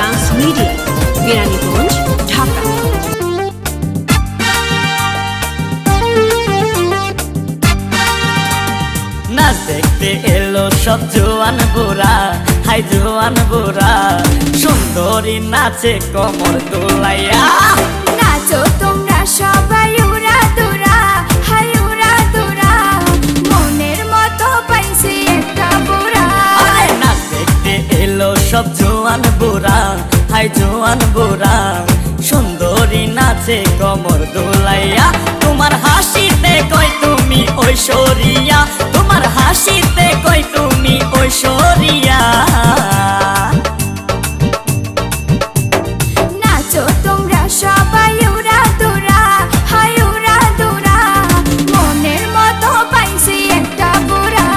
Dance media, Keraniganj, Dhaka. নাচ দেখতে এলো সব জোয়ান বুড়া, হাই জোয়ান বুড়া, সুন্দরী নাচে কোমর দোলাইয়া। নাচো তোমরা সবাই উড়া দুরা, হাই উড়া দুরা, মনের মতো পাইছি একটা বুড়া। আরে নাচ দেখতে এলো সব জোয়ান বুড়া, হাই জোয়ান বুড়া, সুন্দরী নাচে কোমর দোলাইয়া। তোমার হাসিতে কই তুমি ঐশ্বরিয়া, তোমার হাসিতে কই তুমি ঐশ্বরিয়া। নাচো তোমরা সবাই উড়া দুরা, হাই উড়া দুরা, মনের মতো পাইছি একটা বুড়া।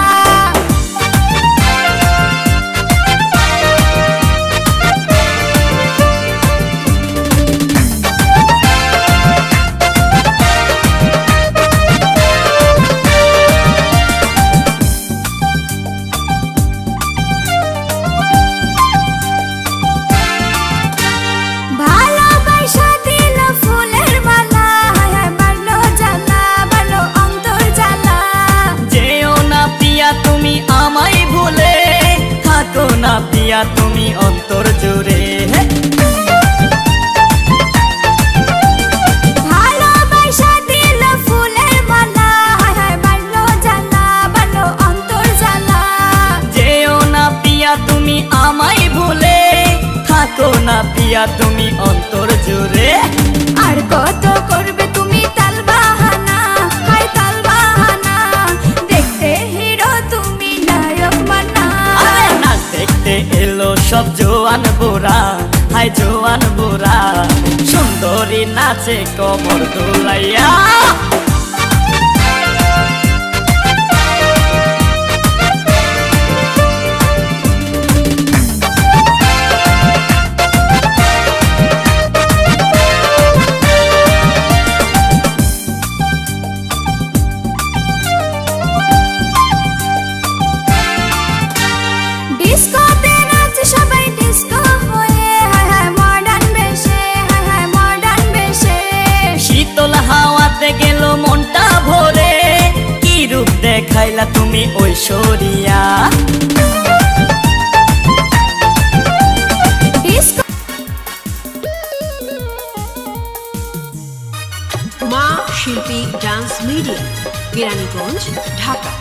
তুমি আমায় ভুলে থাকো না পিয়া, তুমি অন্তর জুড়ে। ভালোবাসা দিল ফুলের মালা, বাড়লো জ্বালা, বাড়লো অন্তর জ্বালা। যেও না পিয়া তুমি আমায় ভুলে থাকো না পিয়া, তুমি অন্তর জুড়ে। আর কত করবে তুমি তাল বাহানা, হাই তাল বাহানা, দেখতে হিরো তুমি নায়ক মানা। আরে নাচ দেখতে এলো সব জোয়ান বুড়া, হাই জোয়ান বুড়া, সুন্দরী নাচে কোমর দোলাইয়া। ডিস্কোতে নাচে সবাই ডিস্কো হয়ে, হায় হায় মডার্ন বেশে, হায় হায় মডার্ন বেশে। শীতল হাওয়াতে গেল মনটা ভরে, কি রূপ দেখাইলা তুমি ঐশ্বরিয়া। মা শিল্পী ডান্স মিডিয়া, কেরানীগঞ্জ, ঢাকা।